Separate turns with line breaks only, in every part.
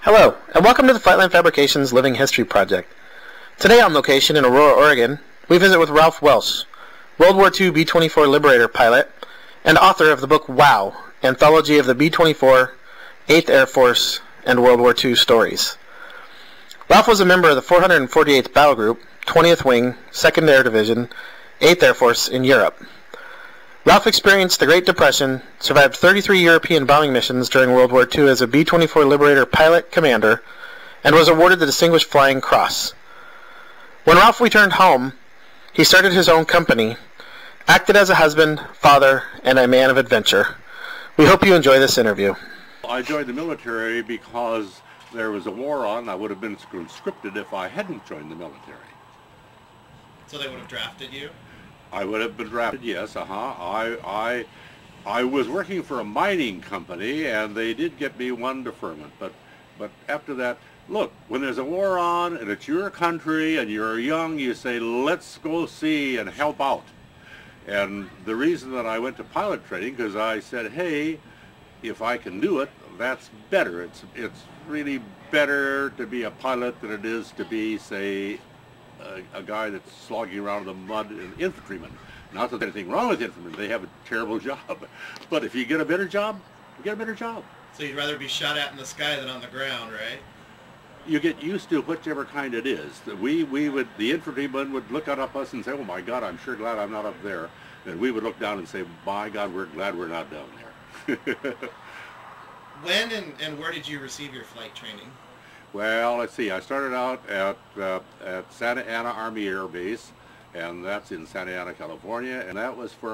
Hello, and welcome to the Flightline Fabrications Living History Project. Today on location in Aurora, Oregon, we visit with Ralph Welsh, World War II B-24 Liberator pilot, and author of the book WWII, Anthology of the B-24, 8th Air Force, and World War II Stories. Ralph was a member of the 448th Battle Group, 20th Wing, 2nd Air Division, 8th Air Force in Europe. Ralph experienced the Great Depression, survived 33 European bombing missions during World War II as a B-24 Liberator pilot commander, and was awarded the Distinguished Flying Cross. When Ralph returned home, he started his own company, acted as a husband, father, and a man of adventure. We hope you enjoy this interview.
I joined the military because there was a war on. I would have been conscripted if I hadn't joined the military.
So they would have drafted you?
I would have been drafted, yes, I was working for a mining company, and they did get me one deferment, but after that, look, when there's a war on, and it's your country, and you're young, you say, let's go see and help out. And the reason that I went to pilot training, because I said, hey, if I can do it, that's better. It's really better to be a pilot than it is to be, say, a guy that's slogging around in the mud, an infantryman. Not that there's anything wrong with infantrymen, they have a terrible job. But if you get a better job, you get a better job.
So you'd rather be shot at in the sky than on the ground, right?
You get used to whichever kind it is. The infantrymen would look up at us and say, oh my God, I'm sure glad I'm not up there. And we would look down and say, by God, we're glad we're not down there.
When and where did you receive your flight training?
Well, let's see. I started out at Santa Ana Army Air Base, and that's in Santa Ana, California, and that was for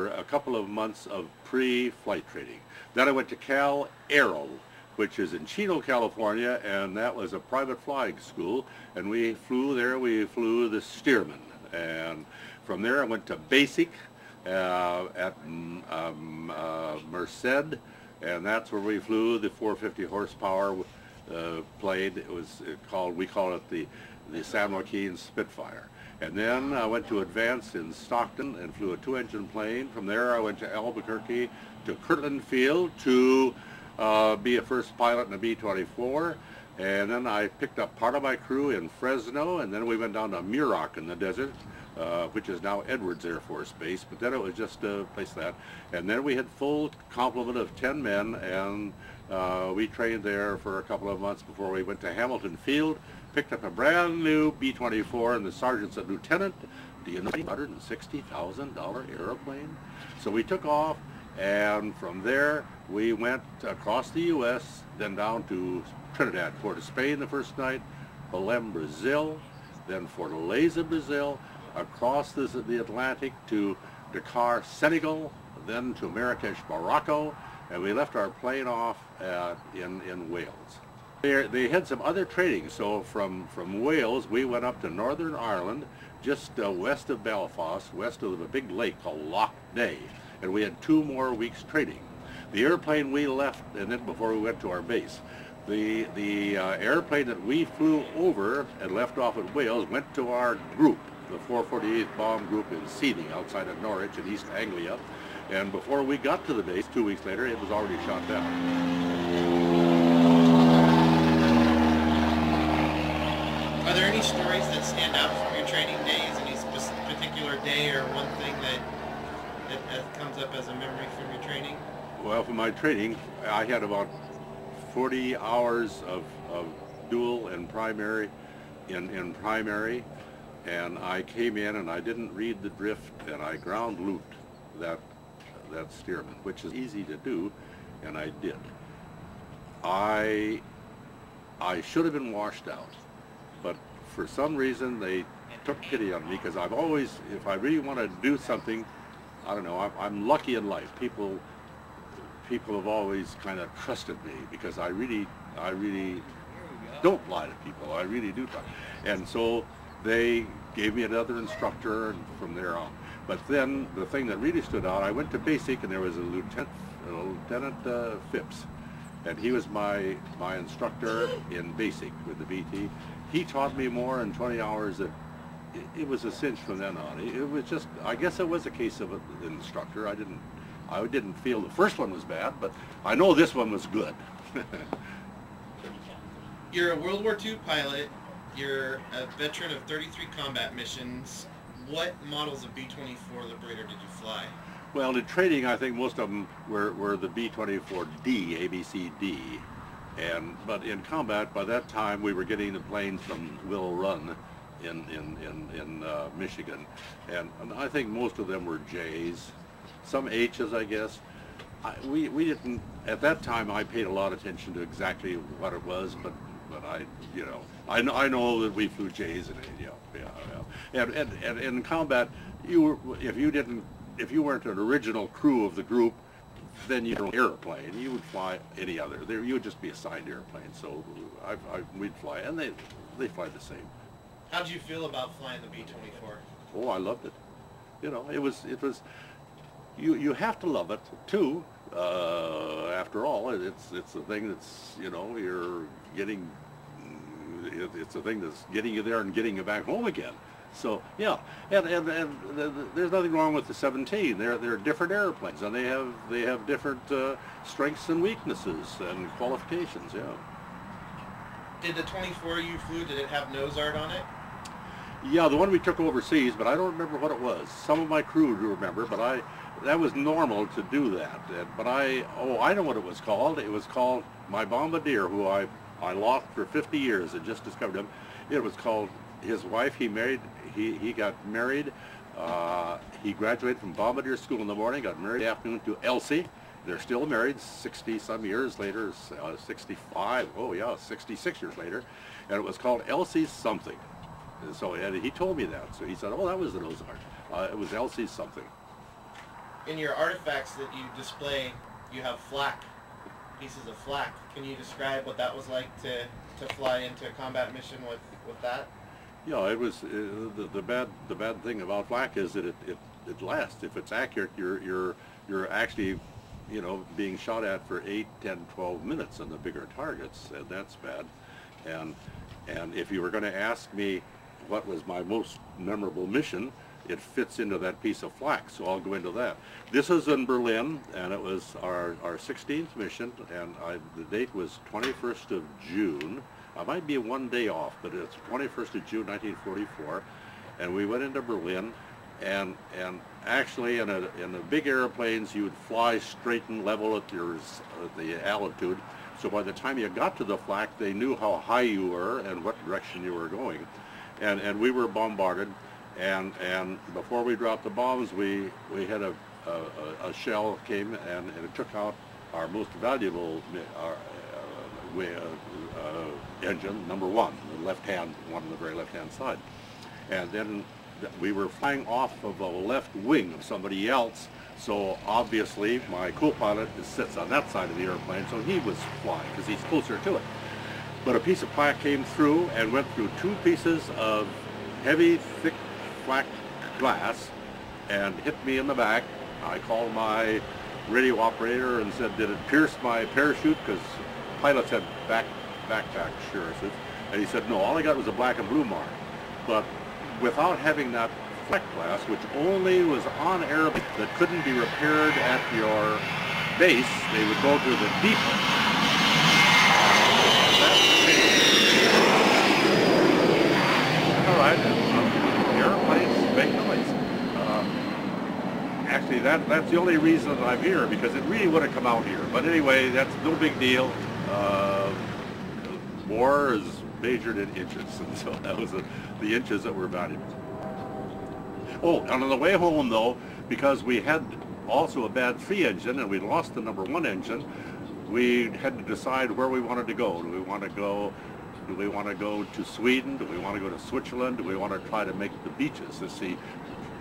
a couple of months of pre-flight training. Then I went to Cal Aero, which is in Chino, California, and that was a private flying school, and we flew there. We flew the Stearman, and from there I went to Basic at Merced, and that's where we flew the 450 horsepower plane. We call it the San Joaquin Spitfire. And then I went to advance in Stockton and flew a 2-engine plane. From there I went to Albuquerque to Kirtland Field to be a first pilot in a B-24. And then I picked up part of my crew in Fresno, and then we went down to Muroc in the desert, which is now Edwards Air Force Base, but then it was just a place that. And then we had full complement of 10 men, and we trained there for a couple of months before we went to Hamilton Field, picked up a brand new B-24, and the sergeant said, Lieutenant, do you know $160,000 airplane? So we took off, and from there we went across the U.S., then down to Trinidad, Port of Spain the first night, Belém, Brazil, then Fortaleza, Brazil, across the Atlantic to Dakar, Senegal, then to Marrakesh, Morocco, and we left our plane off in Wales. They had some other training, so from Wales we went up to Northern Ireland, just west of Belfast, west of a big lake called Lough Neagh, and we had 2 more weeks training. The airplane we left, and then before we went to our base, the airplane that we flew over and left off at Wales went to our group, the 448th Bomb Group in Seething outside of Norwich in East Anglia, and before we got to the base 2 weeks later it was already shot down.
Are there any stories that stand out from your training days, any particular day or one thing that comes up as a memory from your training?
Well, from my training I had about 40 hours of dual and primary in primary, and I came in and I didn't read the drift, and I ground looped that Stearman, which is easy to do, and I did. I should have been washed out, but for some reason they took pity on me, because I've always, if I really want to do something, I don't know, I'm lucky in life. People have always kind of trusted me, because I really don't lie to people. I really do try. And so they gave me another instructor, and from there on. But then the thing that really stood out, I went to Basic, and there was a Lieutenant Phipps, and he was my instructor in Basic with the BT. He taught me more in 20 hours that it was a cinch from then on. It was just, I guess it was a case of an instructor. I didn't feel the first one was bad, but I know this one was good.
You're a World War II pilot. You're a veteran of 33 combat missions. What models of B-24 Liberator did you fly?
Well, in training, I think most of them were the B-24D, ABCD. But in combat, by that time, we were getting the planes from Willow Run in Michigan. And I think most of them were J's, some H's, I guess. We didn't, at that time, I paid a lot of attention to exactly what it was, but I know that we flew J's and And in combat, if you weren't an original crew of the group, then you were an airplane. You would fly any other. You would just be assigned airplane. So we'd fly, and they fly the same.
How did you feel about flying the B-24?
Oh, I loved it. It was. You have to love it too. After all, it's a thing that's you're getting. It's a thing that's getting you there and getting you back home again. So yeah, and there's nothing wrong with the 17. They're different airplanes, and they have different strengths and weaknesses and qualifications. Yeah.
Did the 24 you flew, did it have nose art on it?
Yeah, the one we took overseas, but I don't remember what it was. Some of my crew do remember, but that was normal to do that. But I know what it was called. It was called my bombardier, who I lost for 50 years and just discovered him. It was called, his wife, he got married. He graduated from bombardier school in the morning, got married in the afternoon to Elsie. They're still married 60-some years later, 65, 66 years later. And it was called Elsie's something. And he told me that. So he said, oh, that was the nose art. It was Elsie's something.
In your artifacts that you display, you have flak, pieces of flak. Can you describe what that was like to fly into a combat mission with that?
Yeah, it was the bad thing about flak is that it lasts. If it's accurate, you're actually being shot at for 8, 10, 12 minutes on the bigger targets, and that's bad. And if you were going to ask me what was my most memorable mission, it fits into that piece of flak, so I'll go into that. This is in Berlin, and it was our 16th mission, and the date was 21st of June. I might be one day off, but it's 21st of June 1944, and we went into Berlin, and actually in the big airplanes you would fly straight and level at the altitude, so by the time you got to the flak they knew how high you were and what direction you were going, and we were bombarded, and before we dropped the bombs we had a shell came and it took out our most valuable engine, number one, the left hand one on the very left hand side, and then we were flying off of a left wing of somebody else, so obviously my co-pilot sits on that side of the airplane, so he was flying because he's closer to it. But a piece of flak came through and went through 2 pieces of heavy, thick flak glass and hit me in the back. I called my radio operator and said, did it pierce my parachute? Because pilots had backpack assurances. And he said, no, all I got was a black and blue mark. But without having that flak glass, which only was on airplanes that couldn't be repaired at your base, they would go to the depot. All right, airplanes make noise. Actually, that's the only reason that I'm here, because it really would have come out here. But anyway, that's no big deal. War is measured in inches, and so that was the inches that were valuable. Oh, and on the way home, though, because we had also a bad 3 engine and we lost the number 1 engine, we had to decide where we wanted to go. Do we want to go to Sweden? Do we want to go to Switzerland? Do we want to try to make the beaches? You see,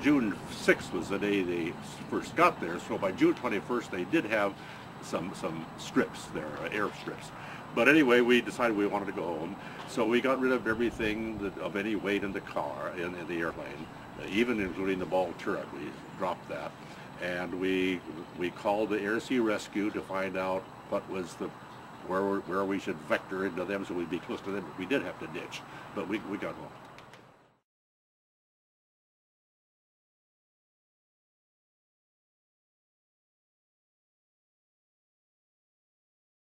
June 6th was the day they first got there, so by June 21st they did have some strips there, air strips. But anyway, we decided we wanted to go home, so we got rid of everything of any weight in the car, in the airplane, even including the ball turret. We dropped that, and we called the Air Sea Rescue to find out what was where we should vector into them so we'd be close to them. We did have to ditch, but we got home.